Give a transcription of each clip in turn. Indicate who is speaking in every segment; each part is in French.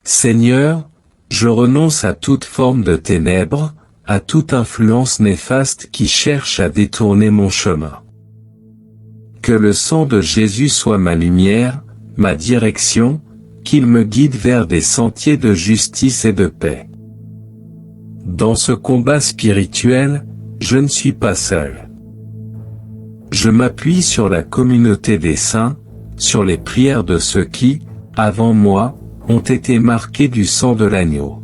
Speaker 1: Seigneur, je renonce à toute forme de ténèbres, à toute influence néfaste qui cherche à détourner mon chemin. Que le sang de Jésus soit ma lumière, ma direction, qu'il me guide vers des sentiers de justice et de paix. Dans ce combat spirituel, je ne suis pas seul. Je m'appuie sur la communauté des saints, sur les prières de ceux qui, avant moi, ont été marqués du sang de l'agneau.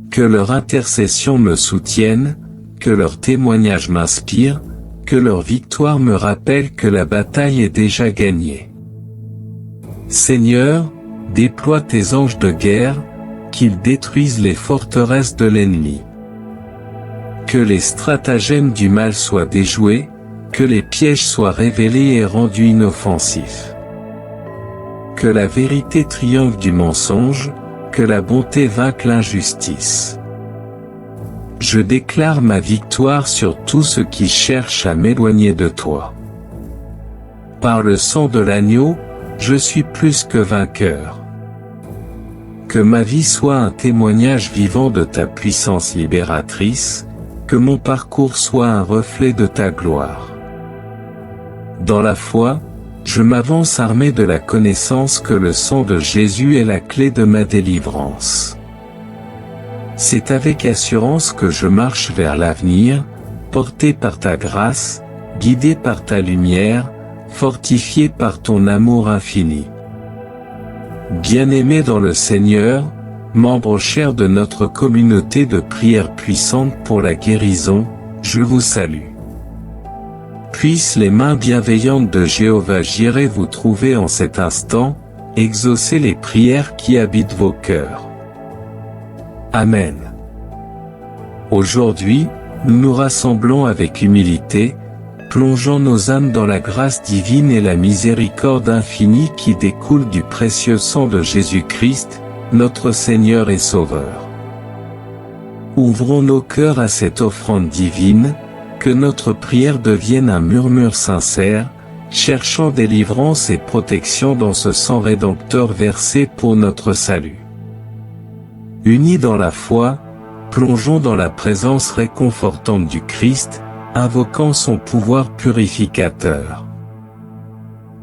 Speaker 1: Que leur intercession me soutienne, que leur témoignage m'inspire, que leur victoire me rappelle que la bataille est déjà gagnée. Seigneur, déploie tes anges de guerre, qu'ils détruisent les forteresses de l'ennemi. Que les stratagèmes du mal soient déjoués, que les pièges soient révélés et rendus inoffensifs. Que la vérité triomphe du mensonge, que la bonté vainque l'injustice. Je déclare ma victoire sur tous ceux qui cherchent à m'éloigner de toi. Par le sang de l'agneau, je suis plus que vainqueur. Que ma vie soit un témoignage vivant de ta puissance libératrice, que mon parcours soit un reflet de ta gloire. Dans la foi, je m'avance armé de la connaissance que le sang de Jésus est la clé de ma délivrance. C'est avec assurance que je marche vers l'avenir, porté par ta grâce, guidé par ta lumière, fortifié par ton amour infini. Bien-aimés dans le Seigneur, membres chers de notre communauté de prière puissante pour la guérison, je vous salue. Puissent les mains bienveillantes de Jéhovah Jireh vous trouver en cet instant, exaucer les prières qui habitent vos cœurs. Amen. Aujourd'hui, nous nous rassemblons avec humilité, plongeant nos âmes dans la grâce divine et la miséricorde infinie qui découle du précieux sang de Jésus-Christ, notre Seigneur et Sauveur. Ouvrons nos cœurs à cette offrande divine, que notre prière devienne un murmure sincère, cherchant délivrance et protection dans ce sang rédempteur versé pour notre salut. Unis dans la foi, plongeons dans la présence réconfortante du Christ, invoquant son pouvoir purificateur.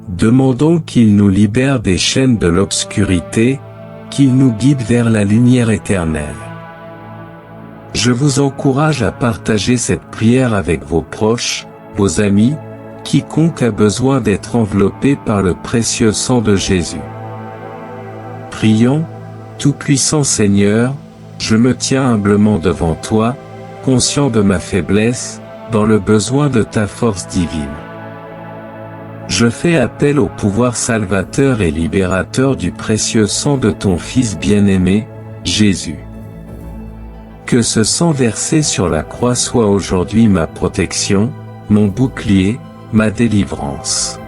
Speaker 1: Demandons qu'il nous libère des chaînes de l'obscurité, qu'il nous guide vers la lumière éternelle. Je vous encourage à partager cette prière avec vos proches, vos amis, quiconque a besoin d'être enveloppé par le précieux sang de Jésus. Prions. Tout-puissant Seigneur, je me tiens humblement devant toi, conscient de ma faiblesse, dans le besoin de ta force divine. Je fais appel au pouvoir salvateur et libérateur du précieux sang de ton Fils bien-aimé, Jésus. Que ce sang versé sur la croix soit aujourd'hui ma protection, mon bouclier, ma délivrance.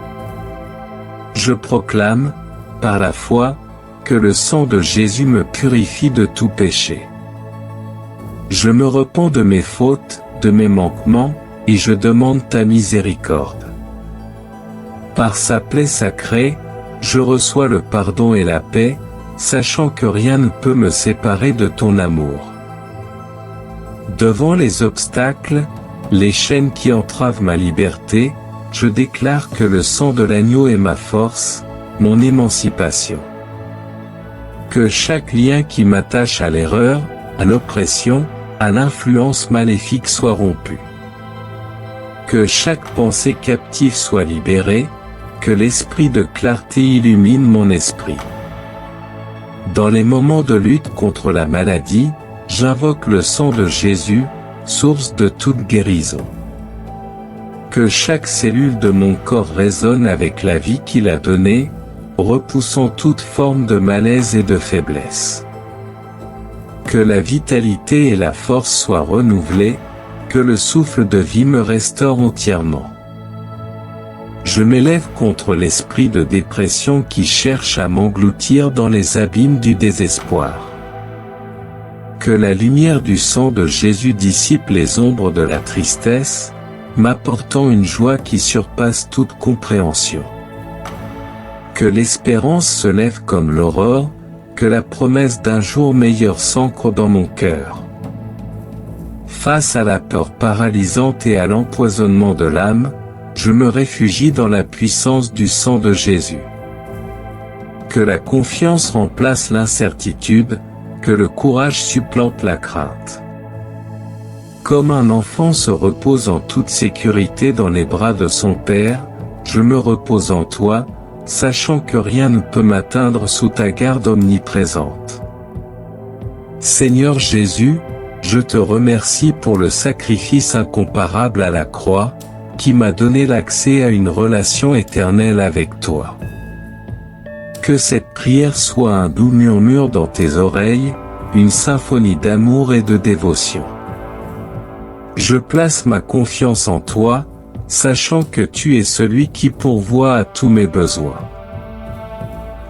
Speaker 1: Je proclame, par la foi, que le sang de Jésus me purifie de tout péché. Je me repens de mes fautes, de mes manquements, et je demande ta miséricorde. Par sa plaie sacrée, je reçois le pardon et la paix, sachant que rien ne peut me séparer de ton amour. Devant les obstacles, les chaînes qui entravent ma liberté, je déclare que le sang de l'agneau est ma force, mon émancipation. Que chaque lien qui m'attache à l'erreur, à l'oppression, à l'influence maléfique soit rompu. Que chaque pensée captive soit libérée, que l'esprit de clarté illumine mon esprit. Dans les moments de lutte contre la maladie, j'invoque le sang de Jésus, source de toute guérison. Que chaque cellule de mon corps résonne avec la vie qu'il a donnée, repoussant toute forme de malaise et de faiblesse. Que la vitalité et la force soient renouvelées, que le souffle de vie me restaure entièrement. Je m'élève contre l'esprit de dépression qui cherche à m'engloutir dans les abîmes du désespoir. Que la lumière du sang de Jésus dissipe les ombres de la tristesse, m'apportant une joie qui surpasse toute compréhension. Que l'espérance se lève comme l'aurore, que la promesse d'un jour meilleur s'ancre dans mon cœur. Face à la peur paralysante et à l'empoisonnement de l'âme, je me réfugie dans la puissance du sang de Jésus. Que la confiance remplace l'incertitude, que le courage supplante la crainte. Comme un enfant se repose en toute sécurité dans les bras de son Père, je me repose en toi, sachant que rien ne peut m'atteindre sous ta garde omniprésente. Seigneur Jésus, je te remercie pour le sacrifice incomparable à la croix, qui m'a donné l'accès à une relation éternelle avec toi. Que cette prière soit un doux murmure dans tes oreilles, une symphonie d'amour et de dévotion. Je place ma confiance en toi, sachant que tu es celui qui pourvoit à tous mes besoins.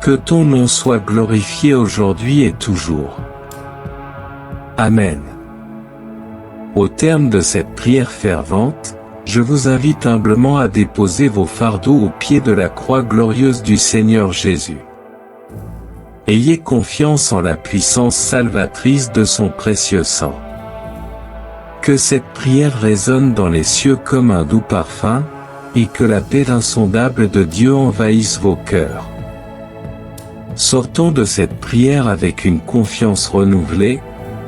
Speaker 1: Que ton nom soit glorifié aujourd'hui et toujours. Amen. Au terme de cette prière fervente, je vous invite humblement à déposer vos fardeaux au pied de la croix glorieuse du Seigneur Jésus. Ayez confiance en la puissance salvatrice de son précieux sang. Que cette prière résonne dans les cieux comme un doux parfum, et que la paix insondable de Dieu envahisse vos cœurs. Sortons de cette prière avec une confiance renouvelée,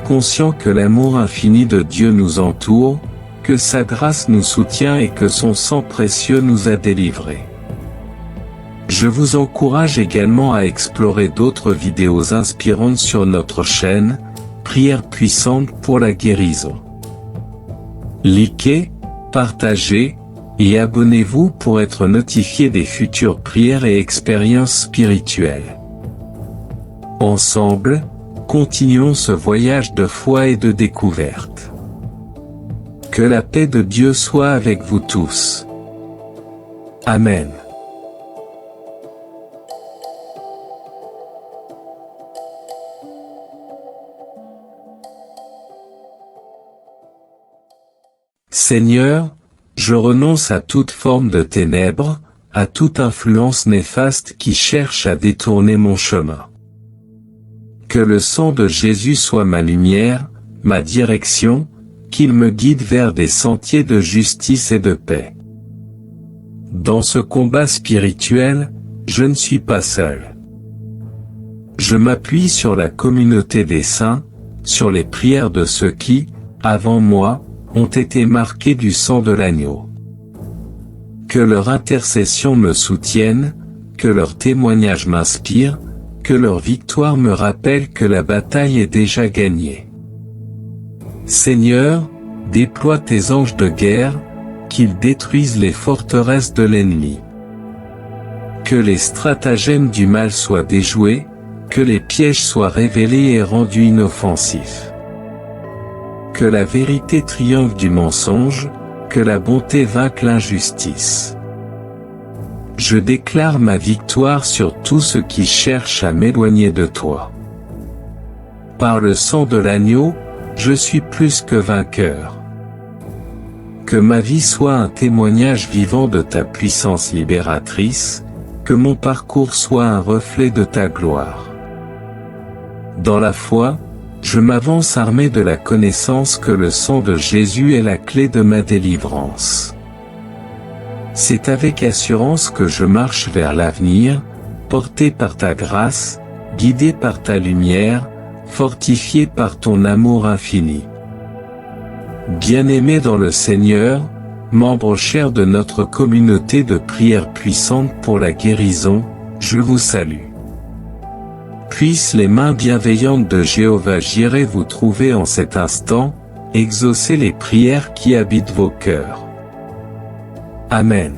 Speaker 1: conscient que l'amour infini de Dieu nous entoure, que sa grâce nous soutient et que son sang précieux nous a délivrés. Je vous encourage également à explorer d'autres vidéos inspirantes sur notre chaîne, Prières puissantes pour la guérison. Likez, partagez, et abonnez-vous pour être notifié des futures prières et expériences spirituelles. Ensemble, continuons ce voyage de foi et de découverte. Que la paix de Dieu soit avec vous tous. Amen. Seigneur, je renonce à toute forme de ténèbres, à toute influence néfaste qui cherche à détourner mon chemin. Que le sang de Jésus soit ma lumière, ma direction, qu'il me guide vers des sentiers de justice et de paix. Dans ce combat spirituel, je ne suis pas seul. Je m'appuie sur la communauté des saints, sur les prières de ceux qui, avant moi, ont été marqués du sang de l'agneau. Que leur intercession me soutienne, que leur témoignage m'inspire, que leur victoire me rappelle que la bataille est déjà gagnée. Seigneur, déploie tes anges de guerre, qu'ils détruisent les forteresses de l'ennemi. Que les stratagèmes du mal soient déjoués, que les pièges soient révélés et rendus inoffensifs. Que la vérité triomphe du mensonge, que la bonté vainque l'injustice. Je déclare ma victoire sur tous ceux qui cherchent à m'éloigner de toi. Par le sang de l'agneau, je suis plus que vainqueur. Que ma vie soit un témoignage vivant de ta puissance libératrice, que mon parcours soit un reflet de ta gloire. Dans la foi, je m'avance armé de la connaissance que le sang de Jésus est la clé de ma délivrance. C'est avec assurance que je marche vers l'avenir, porté par ta grâce, guidé par ta lumière, fortifié par ton amour infini. Bien-aimés dans le Seigneur, membres chers de notre communauté de prières puissantes pour la guérison, je vous salue. Puissent les mains bienveillantes de Jéhovah Jireh vous trouver en cet instant, exaucer les prières qui habitent vos cœurs. Amen.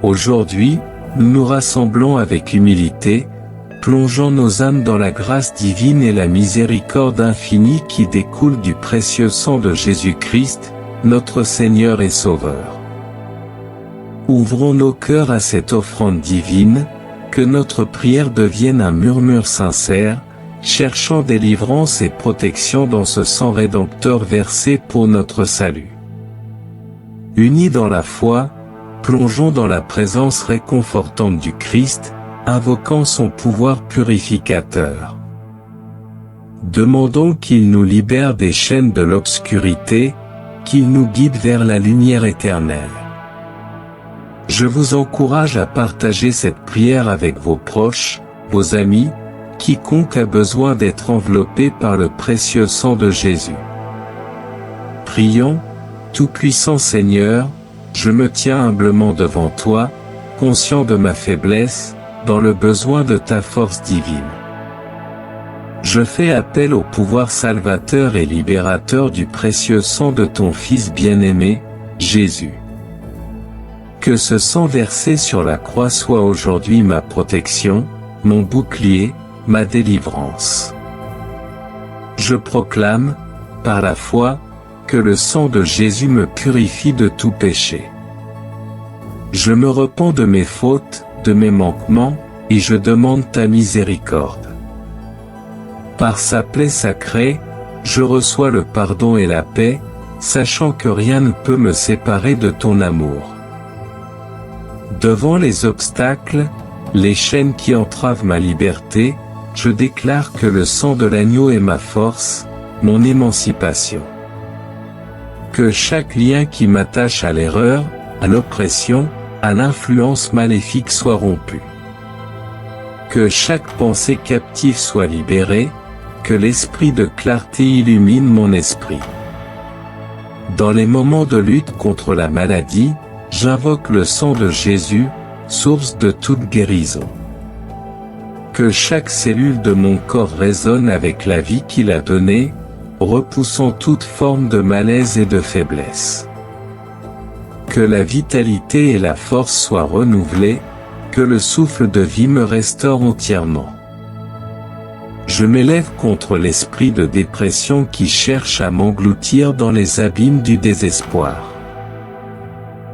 Speaker 1: Aujourd'hui, nous nous rassemblons avec humilité, plongeant nos âmes dans la grâce divine et la miséricorde infinie qui découle du précieux sang de Jésus-Christ, notre Seigneur et Sauveur. Ouvrons nos cœurs à cette offrande divine, que notre prière devienne un murmure sincère, cherchant délivrance et protection dans ce sang rédempteur versé pour notre salut. Unis dans la foi, plongeons dans la présence réconfortante du Christ, invoquant son pouvoir purificateur. Demandons qu'il nous libère des chaînes de l'obscurité, qu'il nous guide vers la lumière éternelle. Je vous encourage à partager cette prière avec vos proches, vos amis, quiconque a besoin d'être enveloppé par le précieux sang de Jésus. Prions, Tout-Puissant Seigneur, je me tiens humblement devant toi, conscient de ma faiblesse, dans le besoin de ta force divine. Je fais appel au pouvoir salvateur et libérateur du précieux sang de ton Fils bien-aimé, Jésus. Que ce sang versé sur la croix soit aujourd'hui ma protection, mon bouclier, ma délivrance. Je proclame, par la foi, que le sang de Jésus me purifie de tout péché. Je me repens de mes fautes, de mes manquements, et je demande ta miséricorde. Par sa plaie sacrée, je reçois le pardon et la paix, sachant que rien ne peut me séparer de ton amour. Devant les obstacles, les chaînes qui entravent ma liberté, je déclare que le sang de l'agneau est ma force, mon émancipation. Que chaque lien qui m'attache à l'erreur, à l'oppression, à l'influence maléfique soit rompu. Que chaque pensée captive soit libérée, que l'esprit de clarté illumine mon esprit. Dans les moments de lutte contre la maladie, j'invoque le sang de Jésus, source de toute guérison. Que chaque cellule de mon corps résonne avec la vie qu'il a donnée, repoussant toute forme de malaise et de faiblesse. Que la vitalité et la force soient renouvelées, que le souffle de vie me restaure entièrement. Je m'élève contre l'esprit de dépression qui cherche à m'engloutir dans les abîmes du désespoir.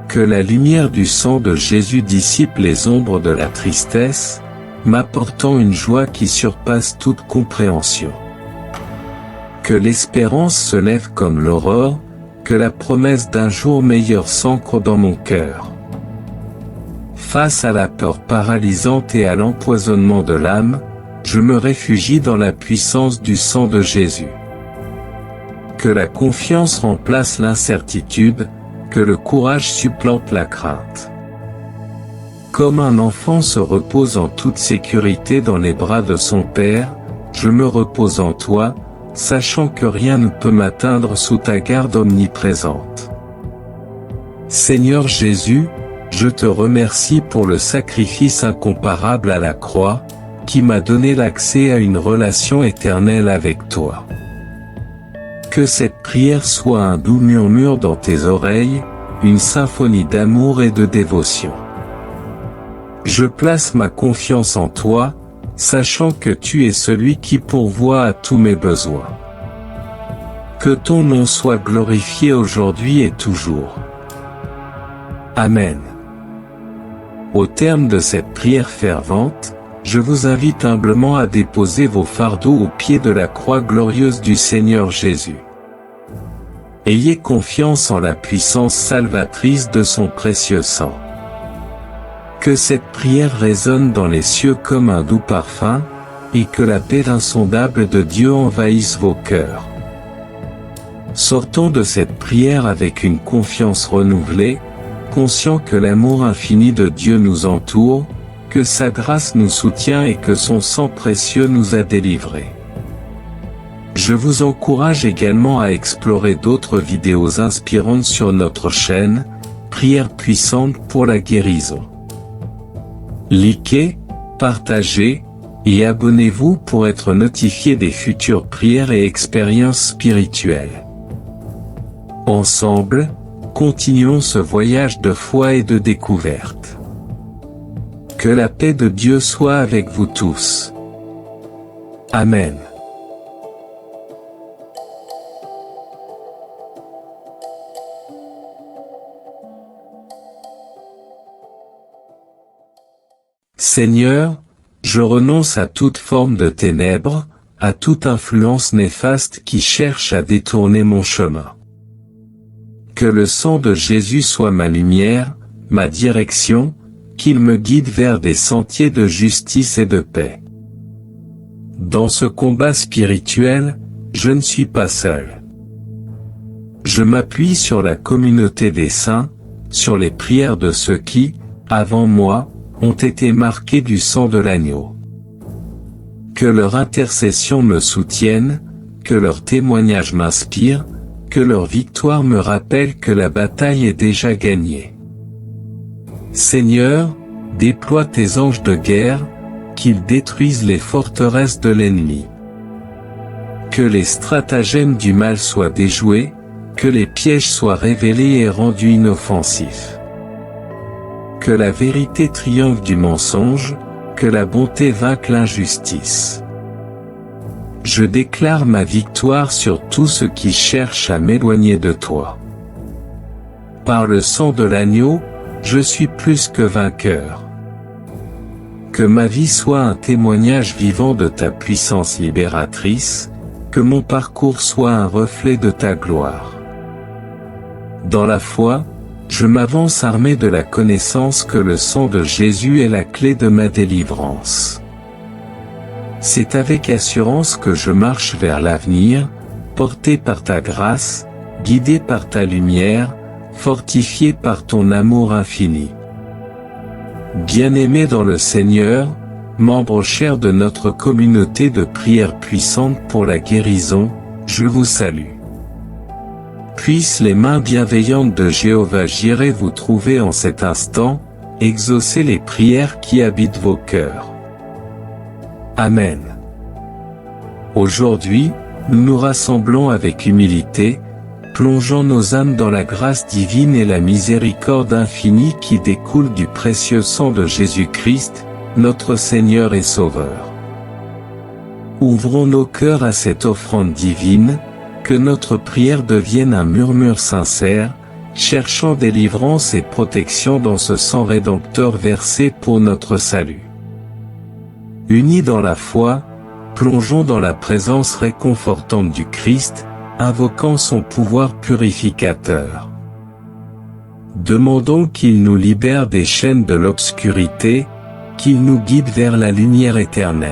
Speaker 1: Que la lumière du sang de Jésus dissipe les ombres de la tristesse, m'apportant une joie qui surpasse toute compréhension. Que l'espérance se lève comme l'aurore, que la promesse d'un jour meilleur s'ancre dans mon cœur. Face à la peur paralysante et à l'empoisonnement de l'âme, je me réfugie dans la puissance du sang de Jésus. Que la confiance remplace l'incertitude, que le courage supplante la crainte. Comme un enfant se repose en toute sécurité dans les bras de son Père, je me repose en toi, sachant que rien ne peut m'atteindre sous ta garde omniprésente. Seigneur Jésus, je te remercie pour le sacrifice incomparable à la croix, qui m'a donné l'accès à une relation éternelle avec toi. Que cette prière soit un doux murmure dans tes oreilles, une symphonie d'amour et de dévotion. Je place ma confiance en toi, sachant que tu es celui qui pourvoit à tous mes besoins. Que ton nom soit glorifié aujourd'hui et toujours. Amen. Au terme de cette prière fervente, je vous invite humblement à déposer vos fardeaux au pied de la croix glorieuse du Seigneur Jésus. Ayez confiance en la puissance salvatrice de son précieux sang. Que cette prière résonne dans les cieux comme un doux parfum, et que la paix insondable de Dieu envahisse vos cœurs. Sortons de cette prière avec une confiance renouvelée, conscients que l'amour infini de Dieu nous entoure, que sa grâce nous soutient et que son sang précieux nous a délivrés. Je vous encourage également à explorer d'autres vidéos inspirantes sur notre chaîne, Prières puissantes pour la guérison. Likez, partagez, et abonnez-vous pour être notifié des futures prières et expériences spirituelles. Ensemble, continuons ce voyage de foi et de découverte. Que la paix de Dieu soit avec vous tous. Amen. Seigneur, je renonce à toute forme de ténèbres, à toute influence néfaste qui cherche à détourner mon chemin. Que le sang de Jésus soit ma lumière, ma direction, qu'il me guide vers des sentiers de justice et de paix. Dans ce combat spirituel, je ne suis pas seul. Je m'appuie sur la communauté des saints, sur les prières de ceux qui, avant moi, ont été marqués du sang de l'agneau. Que leur intercession me soutienne, que leur témoignage m'inspire, que leur victoire me rappelle que la bataille est déjà gagnée. Seigneur, déploie tes anges de guerre, qu'ils détruisent les forteresses de l'ennemi. Que les stratagèmes du mal soient déjoués, que les pièges soient révélés et rendus inoffensifs. Que la vérité triomphe du mensonge, que la bonté vainque l'injustice. Je déclare ma victoire sur tous ceux qui cherchent à m'éloigner de toi. Par le sang de l'agneau, je suis plus que vainqueur. Que ma vie soit un témoignage vivant de ta puissance libératrice, que mon parcours soit un reflet de ta gloire. Dans la foi, je m'avance armé de la connaissance que le sang de Jésus est la clé de ma délivrance. C'est avec assurance que je marche vers l'avenir, porté par ta grâce, guidé par ta lumière, fortifié par ton amour infini. Bien-aimés dans le Seigneur, membres chers de notre communauté de prière puissante pour la guérison, je vous salue. Puissent les mains bienveillantes de Jéhovah Jireh vous trouver en cet instant, exaucer les prières qui habitent vos cœurs. Amen. Aujourd'hui, nous nous rassemblons avec humilité, plongeant nos âmes dans la grâce divine et la miséricorde infinie qui découle du précieux sang de Jésus-Christ, notre Seigneur et Sauveur. Ouvrons nos cœurs à cette offrande divine, que notre prière devienne un murmure sincère, cherchant délivrance et protection dans ce sang rédempteur versé pour notre salut. Unis dans la foi, plongeons dans la présence réconfortante du Christ, invoquant son pouvoir purificateur. Demandons qu'il nous libère des chaînes de l'obscurité, qu'il nous guide vers la lumière éternelle.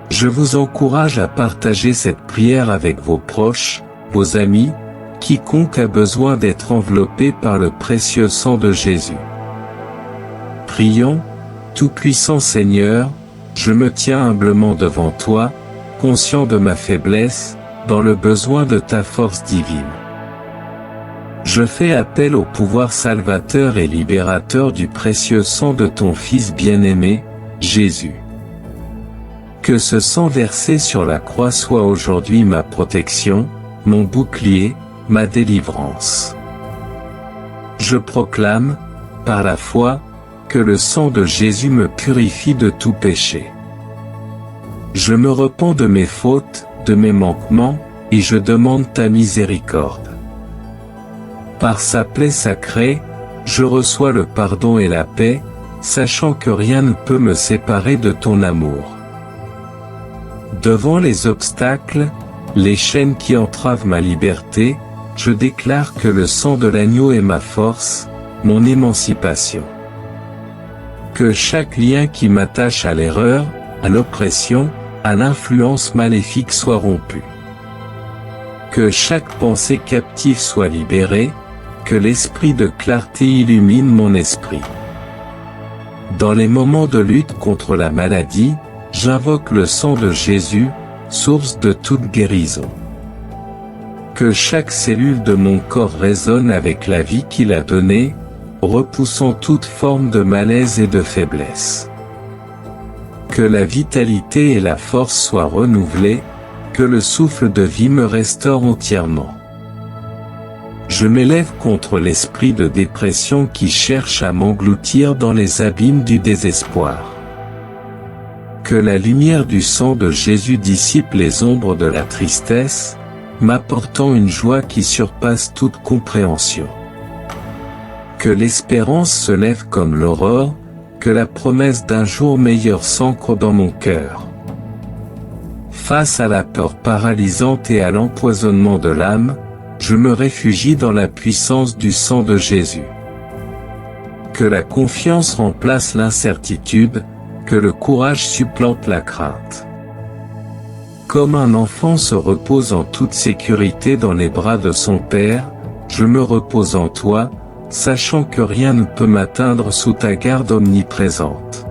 Speaker 1: Je vous encourage à partager cette prière avec vos proches, vos amis, quiconque a besoin d'être enveloppé par le précieux sang de Jésus. Prions. Tout-puissant Seigneur, je me tiens humblement devant toi, conscient de ma faiblesse, dans le besoin de ta force divine. Je fais appel au pouvoir salvateur et libérateur du précieux sang de ton Fils bien-aimé, Jésus. Que ce sang versé sur la croix soit aujourd'hui ma protection, mon bouclier, ma délivrance. Je proclame, par la foi, que le sang de Jésus me purifie de tout péché. Je me repens de mes fautes, de mes manquements, et je demande ta miséricorde. Par sa plaie sacrée, je reçois le pardon et la paix, sachant que rien ne peut me séparer de ton amour. Devant les obstacles, les chaînes qui entravent ma liberté, je déclare que le sang de l'agneau est ma force, mon émancipation. Que chaque lien qui m'attache à l'erreur, à l'oppression, à l'influence maléfique soit rompu. Que chaque pensée captive soit libérée, que l'esprit de clarté illumine mon esprit. Dans les moments de lutte contre la maladie, j'invoque le sang de Jésus, source de toute guérison. Que chaque cellule de mon corps résonne avec la vie qu'il a donnée, repoussant toute forme de malaise et de faiblesse. Que la vitalité et la force soient renouvelées, que le souffle de vie me restaure entièrement. Je m'élève contre l'esprit de dépression qui cherche à m'engloutir dans les abîmes du désespoir. Que la lumière du sang de Jésus dissipe les ombres de la tristesse, m'apportant une joie qui surpasse toute compréhension. Que l'espérance se lève comme l'aurore, que la promesse d'un jour meilleur s'ancre dans mon cœur. Face à la peur paralysante et à l'empoisonnement de l'âme, je me réfugie dans la puissance du sang de Jésus. que la confiance remplace l'incertitude, que le courage supplante la crainte. Comme un enfant se repose en toute sécurité dans les bras de son père, je me repose en toi, sachant que rien ne peut m'atteindre sous ta garde omniprésente.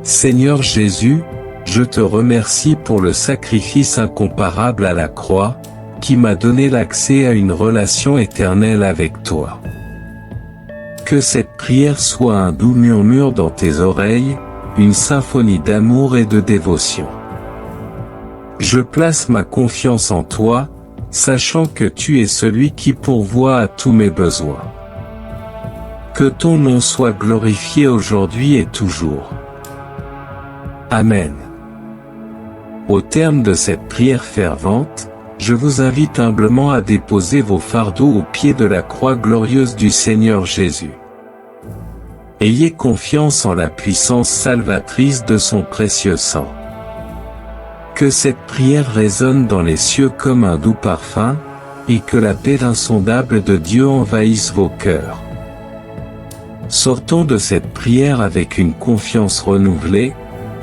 Speaker 1: Seigneur Jésus, je te remercie pour le sacrifice incomparable à la croix, qui m'a donné l'accès à une relation éternelle avec toi. Que cette prière soit un doux murmure dans tes oreilles, une symphonie d'amour et de dévotion. Je place ma confiance en toi, sachant que tu es celui qui pourvoit à tous mes besoins. Que ton nom soit glorifié aujourd'hui et toujours. Amen. Au terme de cette prière fervente, je vous invite humblement à déposer vos fardeaux au pied de la croix glorieuse du Seigneur Jésus. Ayez confiance en la puissance salvatrice de son précieux sang. Que cette prière résonne dans les cieux comme un doux parfum, et que la paix insondable de Dieu envahisse vos cœurs. Sortons de cette prière avec une confiance renouvelée,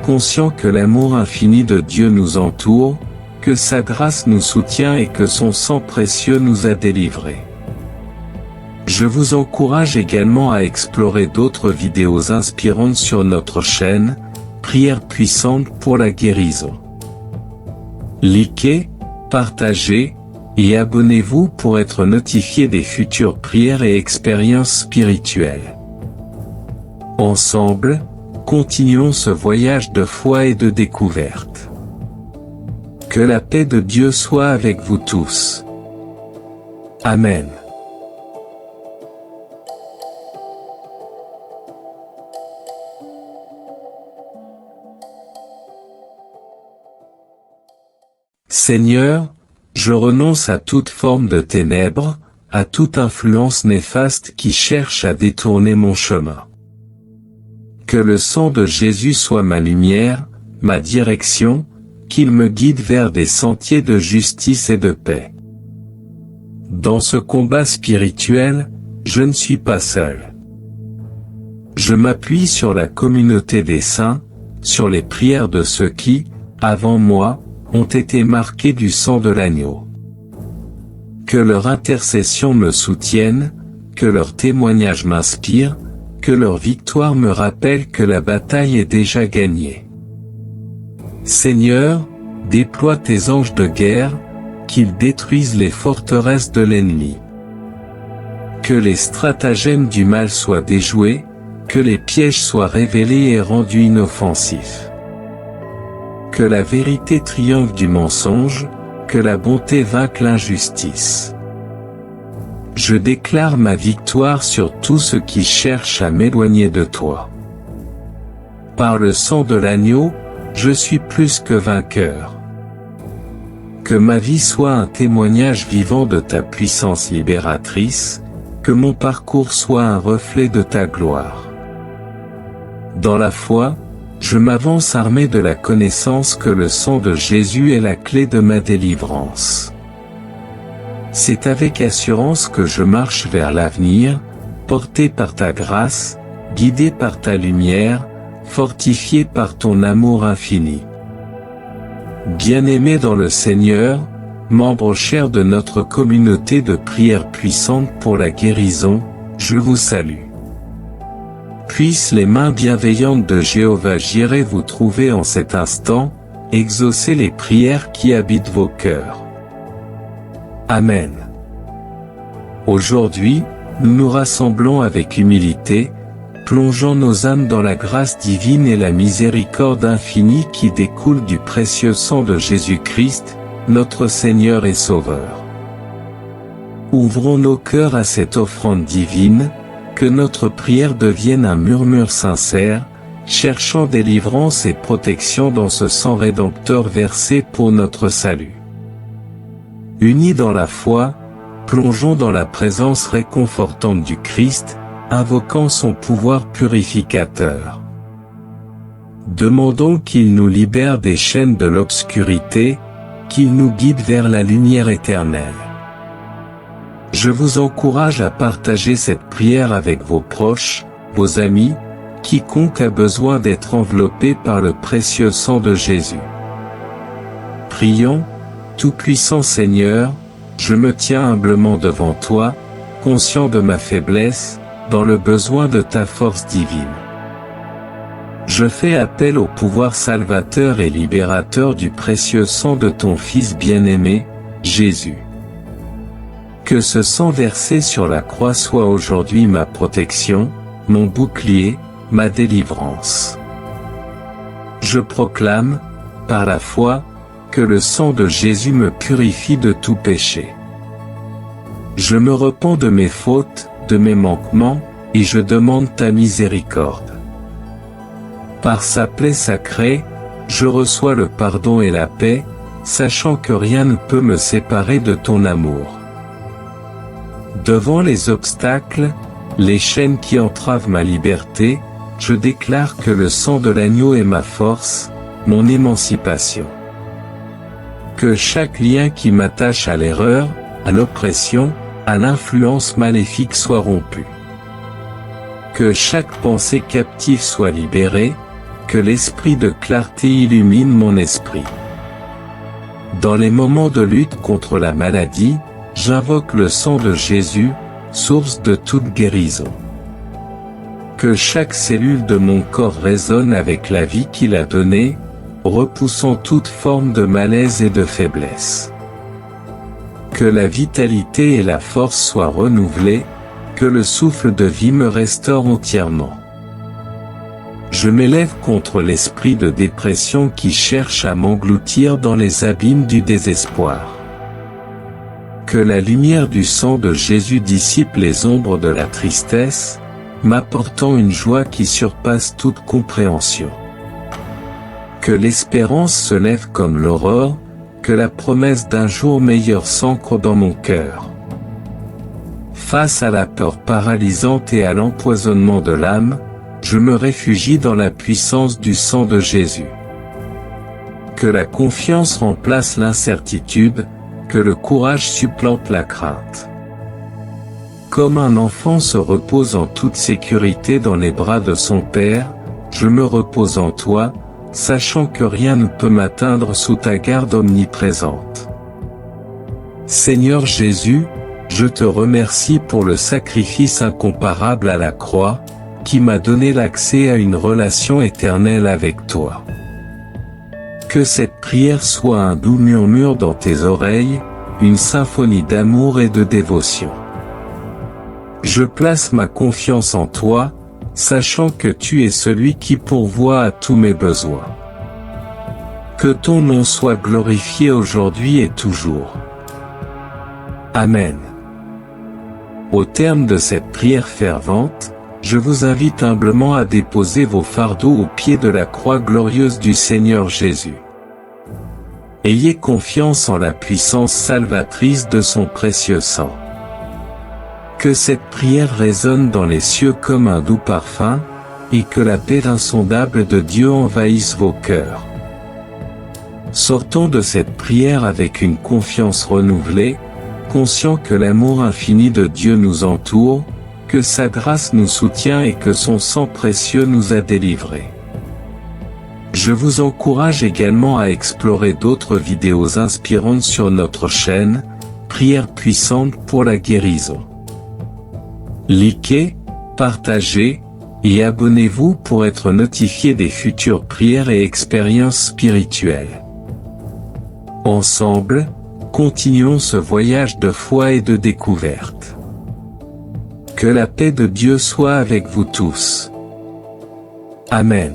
Speaker 1: conscients que l'amour infini de Dieu nous entoure, que sa grâce nous soutient et que son sang précieux nous a délivrés. Je vous encourage également à explorer d'autres vidéos inspirantes sur notre chaîne, Prières puissantes pour la guérison. Likez, partagez, et abonnez-vous pour être notifié des futures prières et expériences spirituelles. Ensemble, continuons ce voyage de foi et de découverte. Que la paix de Dieu soit avec vous tous. Amen. Seigneur, je renonce à toute forme de ténèbres, à toute influence néfaste qui cherche à détourner mon chemin. Que le sang de Jésus soit ma lumière, ma direction, qu'il me guide vers des sentiers de justice et de paix. Dans ce combat spirituel, je ne suis pas seul. Je m'appuie sur la communauté des saints, sur les prières de ceux qui, avant moi, ont été marqués du sang de l'agneau. Que leur intercession me soutienne, que leur témoignage m'inspire, que leur victoire me rappelle que la bataille est déjà gagnée. Seigneur, déploie tes anges de guerre, qu'ils détruisent les forteresses de l'ennemi. Que les stratagèmes du mal soient déjoués, que les pièges soient révélés et rendus inoffensifs. Que la vérité triomphe du mensonge, que la bonté vainque l'injustice. Je déclare ma victoire sur tous ceux qui cherchent à m'éloigner de toi. Par le sang de l'agneau, je suis plus que vainqueur. Que ma vie soit un témoignage vivant de ta puissance libératrice, que mon parcours soit un reflet de ta gloire. Dans la foi, je m'avance armé de la connaissance que le sang de Jésus est la clé de ma délivrance. C'est avec assurance que je marche vers l'avenir, porté par ta grâce, guidé par ta lumière, fortifié par ton amour infini. Bien-aimés dans le Seigneur, membres chers de notre communauté de prières puissantes pour la guérison, je vous salue. Puissent les mains bienveillantes de Jéhovah Jireh vous trouver en cet instant, exaucer les prières qui habitent vos cœurs. Amen. Aujourd'hui, nous nous rassemblons avec humilité, plongeant nos âmes dans la grâce divine et la miséricorde infinie qui découle du précieux sang de Jésus-Christ, notre Seigneur et Sauveur. Ouvrons nos cœurs à cette offrande divine, que notre prière devienne un murmure sincère, cherchant délivrance et protection dans ce sang rédempteur versé pour notre salut. Unis dans la foi, plongeons dans la présence réconfortante du Christ, invoquant son pouvoir purificateur. Demandons qu'il nous libère des chaînes de l'obscurité, qu'il nous guide vers la lumière éternelle. Je vous encourage à partager cette prière avec vos proches, vos amis, quiconque a besoin d'être enveloppé par le précieux sang de Jésus. Prions. Tout-puissant Seigneur, je me tiens humblement devant toi, conscient de ma faiblesse, dans le besoin de ta force divine. Je fais appel au pouvoir salvateur et libérateur du précieux sang de ton Fils bien-aimé, Jésus. Que ce sang versé sur la croix soit aujourd'hui ma protection, mon bouclier, ma délivrance. Je proclame, par la foi, que le sang de Jésus me purifie de tout péché. Je me repens de mes fautes, de mes manquements, et je demande ta miséricorde. Par sa plaie sacrée, je reçois le pardon et la paix, sachant que rien ne peut me séparer de ton amour. Devant les obstacles, les chaînes qui entravent ma liberté, je déclare que le sang de l'agneau est ma force, mon émancipation. Que chaque lien qui m'attache à l'erreur, à l'oppression, à l'influence maléfique soit rompu. Que chaque pensée captive soit libérée, que l'esprit de clarté illumine mon esprit. Dans les moments de lutte contre la maladie, j'invoque le sang de Jésus, source de toute guérison. Que chaque cellule de mon corps résonne avec la vie qu'il a donnée, repoussant toute forme de malaise et de faiblesse. Que la vitalité et la force soient renouvelées, que le souffle de vie me restaure entièrement. Je m'élève contre l'esprit de dépression qui cherche à m'engloutir dans les abîmes du désespoir. Que la lumière du sang de Jésus dissipe les ombres de la tristesse, m'apportant une joie qui surpasse toute compréhension. Que l'espérance se lève comme l'aurore, que la promesse d'un jour meilleur s'ancre dans mon cœur. Face à la peur paralysante et à l'empoisonnement de l'âme, je me réfugie dans la puissance du sang de Jésus. Que la confiance remplace l'incertitude, que le courage supplante la crainte. Comme un enfant se repose en toute sécurité dans les bras de son Père, je me repose en toi, sachant que rien ne peut m'atteindre sous ta garde omniprésente. Seigneur Jésus, je te remercie pour le sacrifice incomparable à la croix, qui m'a donné l'accès à une relation éternelle avec toi. Que cette prière soit un doux murmure dans tes oreilles, une symphonie d'amour et de dévotion. Je place ma confiance en toi, sachant que tu es celui qui pourvoit à tous mes besoins. Que ton nom soit glorifié aujourd'hui et toujours. Amen. Au terme de cette prière fervente, je vous invite humblement à déposer vos fardeaux au pied de la croix glorieuse du Seigneur Jésus. Ayez confiance en la puissance salvatrice de son précieux sang. Que cette prière résonne dans les cieux comme un doux parfum, et que la paix insondable de Dieu envahisse vos cœurs. Sortons de cette prière avec une confiance renouvelée, conscients que l'amour infini de Dieu nous entoure, que sa grâce nous soutient et que son sang précieux nous a délivrés. Je vous encourage également à explorer d'autres vidéos inspirantes sur notre chaîne, Prières puissantes pour la guérison. Likez, partagez, et abonnez-vous pour être notifié des futures prières et expériences spirituelles. Ensemble, continuons ce voyage de foi et de découverte. Que la paix de Dieu soit avec vous tous. Amen.